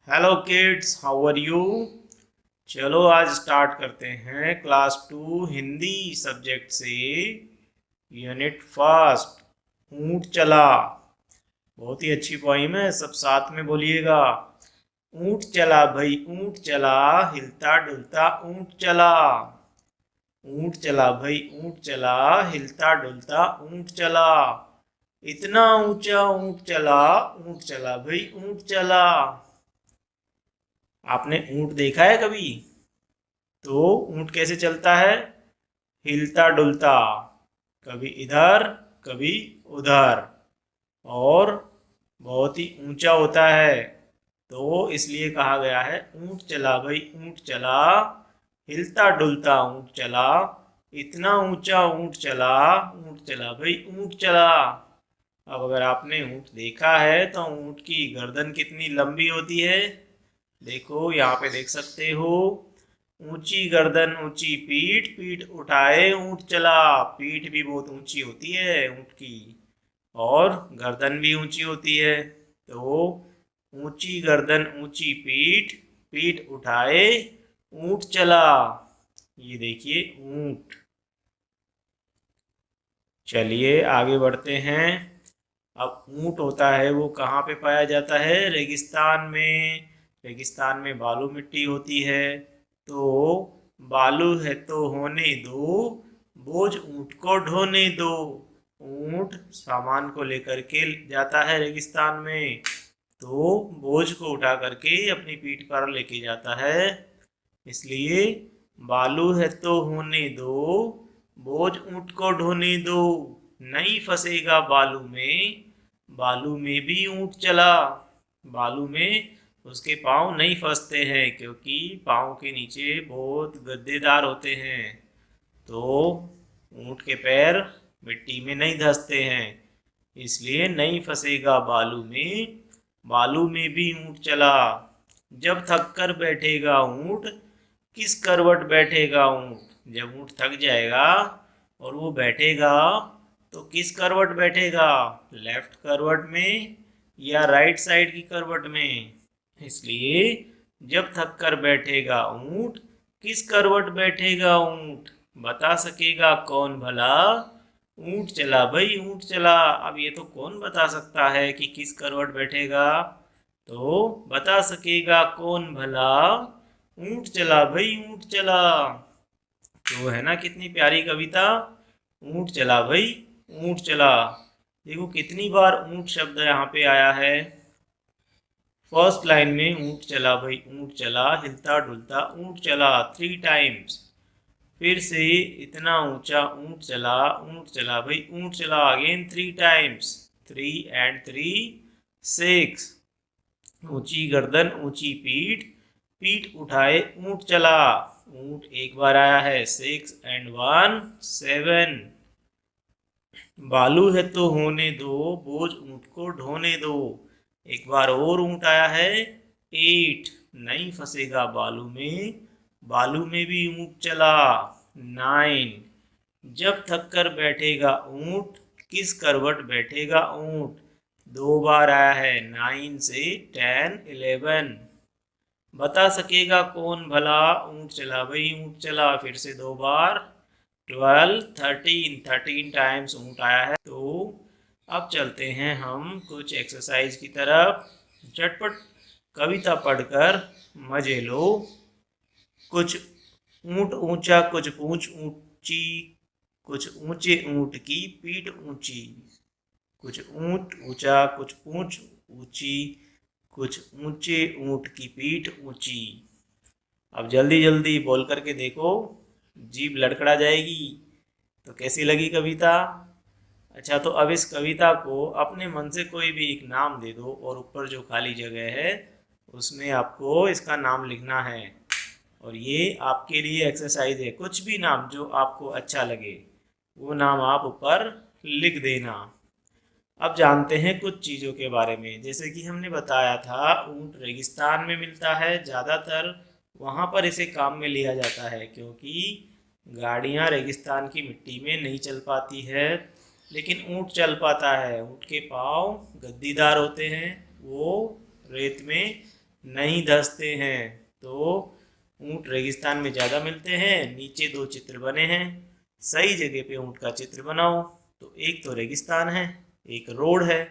Hello kids, how are you. चलो आज start करते हैं क्लास 2 हिंदी सब्जेक्ट से यूनिट फर्स्ट। ऊंट चला। बहुत ही अच्छी पोइम है, सब साथ में बोलिएगा। ऊंट चला भाई ऊंट चला, हिलता डुलता ऊंट चला। ऊंट चला भाई ऊंट चला, हिलता डुलता ऊंट चला। इतना ऊंचा ऊंट चला, ऊंट चला भाई ऊंट चला। आपने ऊंट देखा है कभी? तो ऊंट कैसे चलता है? हिलता डुलता, कभी इधर कभी उधर, और बहुत ही ऊंचा होता है। तो इसलिए कहा गया है ऊंट चला भाई ऊंट चला, हिलता डुलता ऊंट चला। इतना ऊंचा ऊंट चला, ऊंट चला भाई ऊंट चला। अब अगर आपने ऊंट देखा है तो ऊंट की गर्दन कितनी लंबी होती है? देखो यहाँ पे देख सकते हो। ऊंची गर्दन ऊंची पीठ, पीठ उठाए ऊंट चला। पीठ भी बहुत ऊंची होती है ऊंट की, और गर्दन भी ऊंची होती है। तो ऊंची गर्दन ऊंची पीठ, पीठ उठाए ऊंट चला। ये देखिए ऊंट। चलिए आगे बढ़ते हैं। अब ऊंट होता है वो कहाँ पे पाया जाता है? रेगिस्तान में। रेगिस्तान में बालू मिट्टी होती है। तो बालू है तो होने दो, बोझ ऊंट को ढोने दो। ऊंट सामान को लेकर के जाता है रेगिस्तान में, तो बोझ को उठा करके अपनी पीठ पर लेके जाता है। इसलिए बालू है तो होने दो, बोझ ऊंट को ढोने दो। नहीं फंसेगा बालू में, बालू में भी ऊंट चला। बालू में उसके पाँव नहीं फंसते हैं, क्योंकि पाँव के नीचे बहुत गद्देदार होते हैं। तो ऊंट के पैर मिट्टी में नहीं धंसते हैं, इसलिए नहीं फंसेगा बालू में, बालू में भी ऊंट चला। जब थक कर बैठेगा ऊंट, किस करवट बैठेगा ऊंट? जब ऊंट थक जाएगा और वो बैठेगा, तो किस करवट बैठेगा? लेफ्ट करवट में या राइट साइड की करवट में? इसलिए जब थक कर बैठेगा ऊंट, किस करवट बैठेगा ऊंट? बता सकेगा कौन भला? ऊंट चला भाई ऊंट चला। अब ये तो कौन बता सकता है कि किस करवट बैठेगा? तो बता सकेगा कौन भला? ऊंट चला भाई ऊंट चला। तो है ना कितनी प्यारी कविता। ऊंट चला भाई ऊंट चला। देखो कितनी बार ऊंट शब्द यहाँ पे आया है। फर्स्ट लाइन में ऊंट चला भाई ऊंट चला, हिलता डुलता ऊंट चला 3 टाइम्स। फिर से इतना ऊंचा ऊंट चला भाई ऊंट चला अगेन 3 टाइम्स। 3 and 3 6। ऊंची गर्दन ऊंची पीठ, पीठ उठाए ऊंट चला। ऊंट एक बार आया है 6 and 1 7। बालू है तो होने दो, बोझ ऊंट को ढोने दो। एक बार और ऊंट आया है 8। नहीं फंसेगा बालू में, बालू में भी ऊंट चला 9। जब थक कर बैठेगा ऊंट, किस करवट बैठेगा ऊंट? 2 बार आया है 9 से 10 11। बता सकेगा कौन भला? ऊंट चला भाई ऊंट चला फिर से 2 बार 12 13 टाइम्स ऊंट आया है। तो अब चलते हैं हम कुछ एक्सरसाइज की तरफ। झटपट कविता पढ़कर मजे लो। कुछ ऊंट ऊंचा कुछ पूंछ ऊंची, कुछ ऊंचे ऊंट की पीठ ऊंची। कुछ ऊंट ऊंचा कुछ पूंछ ऊंची, कुछ ऊंचे ऊंट की पीठ ऊंची। अब जल्दी जल्दी बोल करके देखो, जीभ लड़खड़ा जाएगी। तो कैसी लगी कविता? अच्छा, तो अब इस कविता को अपने मन से कोई भी एक नाम दे दो, और ऊपर जो खाली जगह है उसमें आपको इसका नाम लिखना है। और ये आपके लिए एक्सरसाइज है। कुछ भी नाम जो आपको अच्छा लगे वो नाम आप ऊपर लिख देना। अब जानते हैं कुछ चीज़ों के बारे में। जैसे कि हमने बताया था ऊंट रेगिस्तान में मिलता है ज़्यादातर, वहाँ पर इसे काम में लिया जाता है, क्योंकि गाड़ियाँ रेगिस्तान की मिट्टी में नहीं चल पाती है। लेकिन ऊंट चल पाता है। ऊंट के पाँव गद्दीदार होते हैं, वो रेत में नहीं धंसते हैं। तो ऊँट रेगिस्तान में ज़्यादा मिलते हैं। नीचे दो चित्र बने हैं, सही जगह पे ऊँट का चित्र बनाओ। तो एक तो रेगिस्तान है, एक रोड है।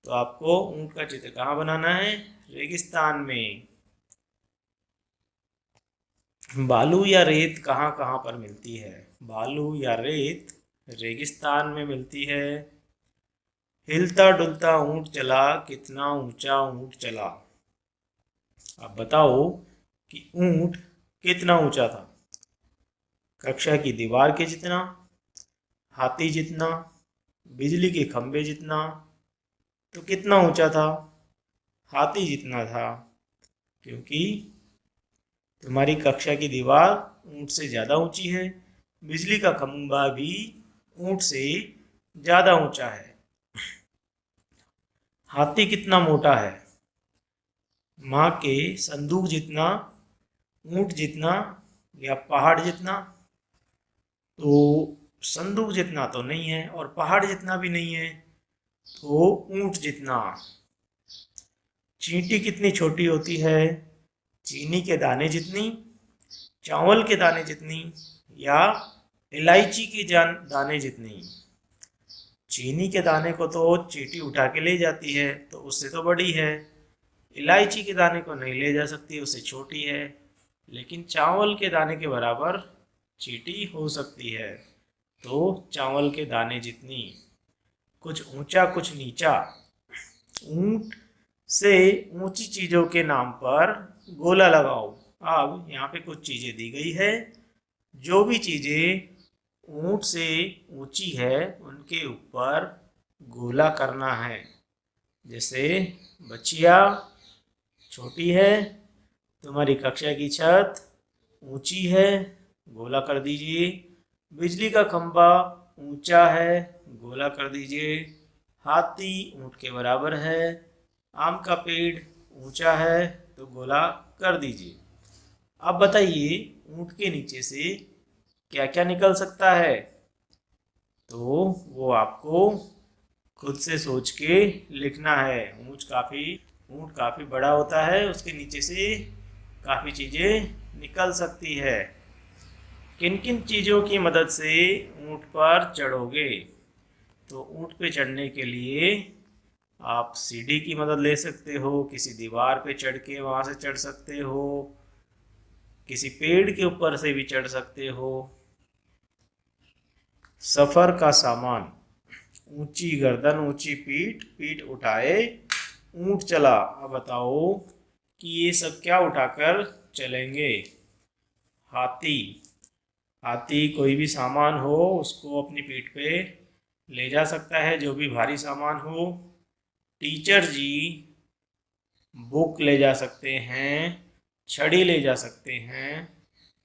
तो आपको ऊँट का चित्र कहाँ बनाना है? रेगिस्तान में। बालू या रेत कहाँ कहाँ पर मिलती है? बालू या रेत रेगिस्तान में मिलती है। हिलता डुलता ऊँट चला, कितना ऊंचा ऊँट चला। अब बताओ कि ऊँट कितना ऊंचा था? कक्षा की दीवार के जितना, हाथी जितना, बिजली के खंभे जितना। तो कितना ऊंचा था? हाथी जितना था, क्योंकि तुम्हारी कक्षा की दीवार ऊंट से ज़्यादा ऊंची है। बिजली का खंभा भी ऊंट से ज़्यादा ऊंचा है। हाथी कितना मोटा है? माँ के संदूक जितना, ऊंट जितना या पहाड़ जितना? तो संदूक जितना तो नहीं है और पहाड़ जितना भी नहीं है, तो ऊंट जितना। चींटी कितनी छोटी होती है? चीनी के दाने जितनी, चावल के दाने जितनी या इलायची के दाने जितनी? चीनी के दाने को तो चींटी उठा के ले जाती है, तो उससे तो बड़ी है। इलायची के दाने को नहीं ले जा सकती, उससे छोटी है। लेकिन चावल के दाने के बराबर चींटी हो सकती है, तो चावल के दाने जितनी। कुछ ऊंचा कुछ नीचा। ऊंट से ऊंची चीजों के नाम पर गोला लगाओ। अब यहाँ पे कुछ चीजें दी गई है। जो भी चीजें ऊंट से ऊंची है उनके ऊपर गोला करना है। जैसे बच्चिया छोटी है, तुम्हारी कक्षा की छत ऊंची है, गोला कर दीजिए। बिजली का खंभा ऊंचा है, गोला कर दीजिए। हाथी ऊंट के बराबर है। आम का पेड़ ऊंचा है, तो गोला कर दीजिए। अब बताइए ऊंट के नीचे से क्या क्या निकल सकता है? तो वो आपको खुद से सोच के लिखना है। ऊंट काफ़ी बड़ा होता है, उसके नीचे से काफ़ी चीज़ें निकल सकती है। किन किन चीज़ों की मदद से ऊंट पर चढ़ोगे? तो ऊंट पे चढ़ने के लिए आप सीढ़ी की मदद ले सकते हो, किसी दीवार पे चढ़ के वहाँ से चढ़ सकते हो, किसी पेड़ के ऊपर से भी चढ़ सकते हो। सफ़र का सामान। ऊंची गर्दन ऊंची पीठ, पीठ उठाए ऊंट चला। अब बताओ कि ये सब क्या उठाकर चलेंगे? हाथी। हाथी कोई भी सामान हो उसको अपनी पीठ पे ले जा सकता है, जो भी भारी सामान हो। टीचर जी बुक ले जा सकते हैं, छड़ी ले जा सकते हैं।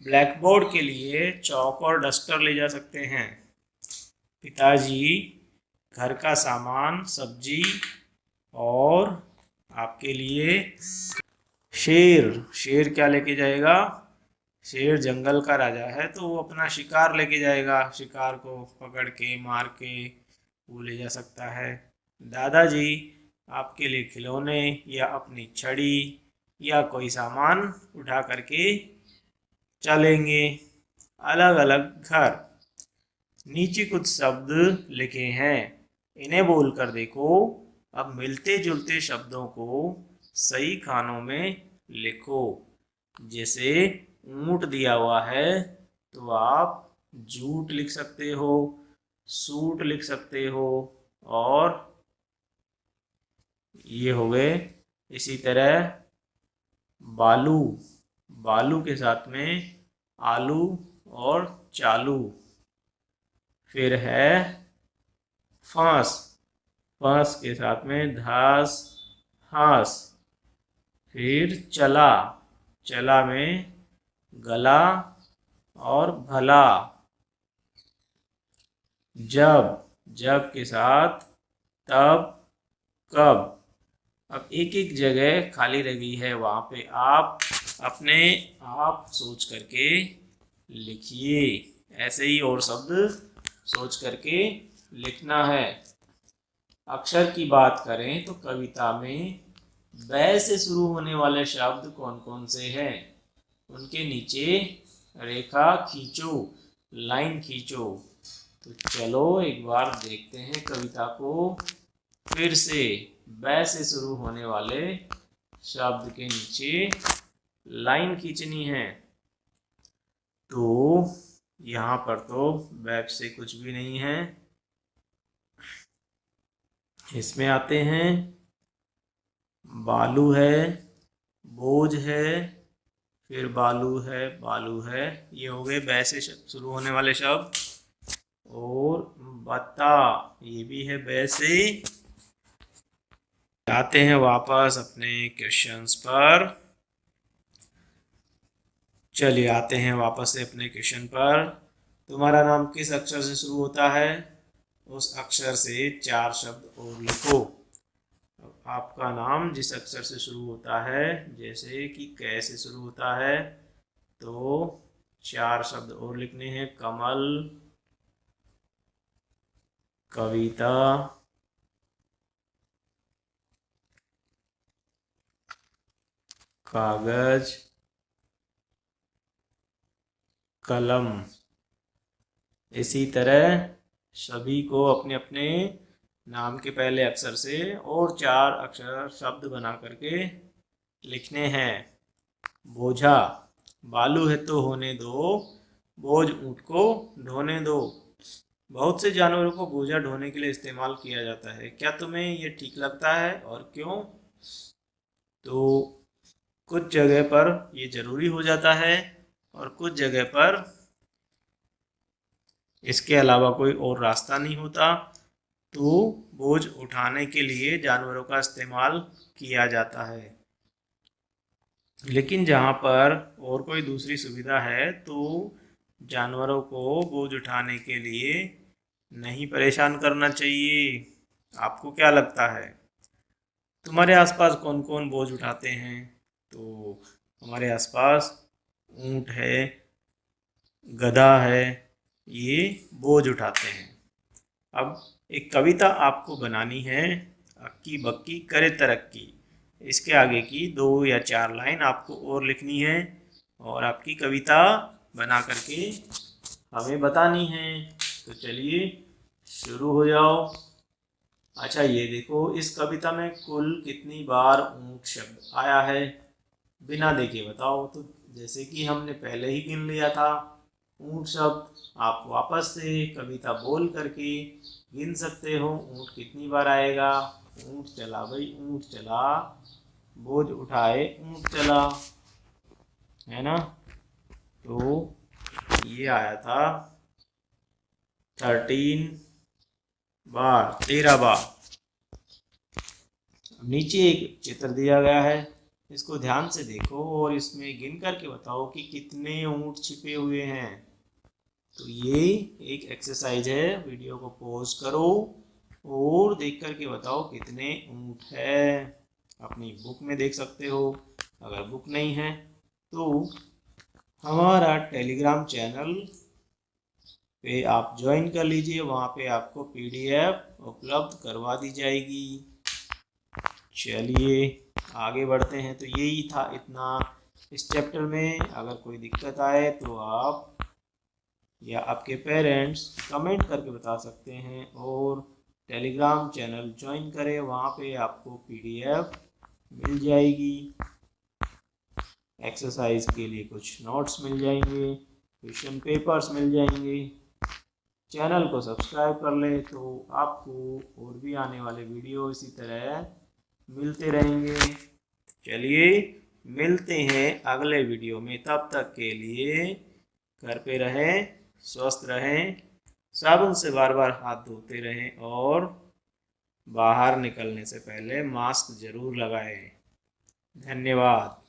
ब्लैक बोर्ड के लिए चौक और डस्टर ले जा सकते हैं। पिताजी घर का सामान, सब्जी और आपके लिए शेर। शेर क्या लेके जाएगा? शेर जंगल का राजा है, तो वो अपना शिकार लेके जाएगा। शिकार को पकड़ के मार के वो ले जा सकता है। दादाजी आपके लिए खिलौने या अपनी छड़ी या कोई सामान उठा करके चलेंगे। अलग अलग घर। नीचे कुछ शब्द लिखे हैं, इन्हें बोलकर देखो। अब मिलते जुलते शब्दों को सही खानों में लिखो। जैसे ऊंट दिया हुआ है, तो आप जूट लिख सकते हो, सूट लिख सकते हो, और ये हो गए। इसी तरह बालू, बालू के साथ में आलू और चालू। फिर है फांस, फांस के साथ में घास, हास। फिर चला, चला में गला और भला। जब, जब के साथ तब, कब। अब एक एक जगह खाली रह गई है, वहाँ पे आप अपने आप सोच करके लिखिए। ऐसे ही और शब्द सोच करके लिखना है। अक्षर की बात करें तो कविता में बै से शुरू होने वाले शब्द कौन कौन से हैं? उनके नीचे रेखा खींचो, लाइन खींचो। तो चलो एक बार देखते हैं कविता को फिर से। बै से शुरू होने वाले शब्द के नीचे लाइन खींचनी है। तो यहाँ पर तो बैक से कुछ भी नहीं है। इसमें आते हैं, बालू है, बोझ है, फिर बालू है, ये हो गए बै से शुरू होने वाले शब्द। और बता, ये भी है बै से। आते हैं वापस अपने क्वेश्चंस पर। चलिए आते हैं वापस से अपने क्वेश्चन पर। तुम्हारा नाम किस अक्षर से शुरू होता है? उस अक्षर से 4 शब्द और लिखो। आपका नाम जिस अक्षर से शुरू होता है, जैसे कि कै से शुरू होता है, तो 4 शब्द और लिखने हैं। कमल, कविता, कागज, कलम। इसी तरह सभी को अपने अपने नाम के पहले अक्षर से और 4 अक्षर शब्द बना करके लिखने हैं। बोझा, बालू है तो होने दो, बोझ ऊंट को ढोने दो। बहुत से जानवरों को बोझा ढोने के लिए इस्तेमाल किया जाता है। क्या तुम्हें ये ठीक लगता है और क्यों? तो कुछ जगह पर ये जरूरी हो जाता है और कुछ जगह पर इसके अलावा कोई और रास्ता नहीं होता, तो बोझ उठाने के लिए जानवरों का इस्तेमाल किया जाता है। लेकिन जहाँ पर और कोई दूसरी सुविधा है तो जानवरों को बोझ उठाने के लिए नहीं परेशान करना चाहिए। आपको क्या लगता है? तुम्हारे आसपास कौन कौन बोझ उठाते हैं? तो हमारे आसपास ऊंट है, गधा है, ये बोझ उठाते हैं। अब एक कविता आपको बनानी है, अक्की बक्की करे तरक्की। इसके आगे की 2 या 4 लाइन आपको और लिखनी है और आपकी कविता बना करके हमें बतानी है। तो चलिए शुरू हो जाओ। अच्छा ये देखो, इस कविता में कुल कितनी बार ऊंट शब्द आया है? बिना देखे बताओ। तो जैसे कि हमने पहले ही गिन लिया था ऊंट शब्द, आप वापस से कविता बोल करके गिन सकते हो ऊंट कितनी बार आएगा। ऊंट चला भाई, ऊंट चला, बोझ उठाए ऊंट चला, है ना? तो ये आया था 13 बार, 13 बार। नीचे एक चित्र दिया गया है, इसको ध्यान से देखो और इसमें गिन करके बताओ कि कितने ऊंट छिपे हुए हैं। तो ये एक एक्सरसाइज है, वीडियो को पॉज करो और देख करके बताओ कितने ऊंट है। अपनी बुक में देख सकते हो, अगर बुक नहीं है तो हमारा टेलीग्राम चैनल पे आप ज्वाइन कर लीजिए, वहाँ पे आपको PDF उपलब्ध करवा दी जाएगी। चलिए आगे बढ़ते हैं। तो यही था इतना इस चैप्टर में। अगर कोई दिक्कत आए तो आप या आपके पेरेंट्स कमेंट करके बता सकते हैं और टेलीग्राम चैनल ज्वाइन करें, वहाँ पे आपको PDF मिल जाएगी। एक्सरसाइज के लिए कुछ नोट्स मिल जाएंगे, क्वेश्चन पेपर्स मिल जाएंगे। चैनल को सब्सक्राइब कर ले तो आपको और भी आने वाले वीडियो इसी तरह मिलते रहेंगे। चलिए मिलते हैं अगले वीडियो में, तब तक के लिए घर पे रहें, स्वस्थ रहें, साबुन से बार बार हाथ धोते रहें और बाहर निकलने से पहले मास्क जरूर लगाएं। धन्यवाद।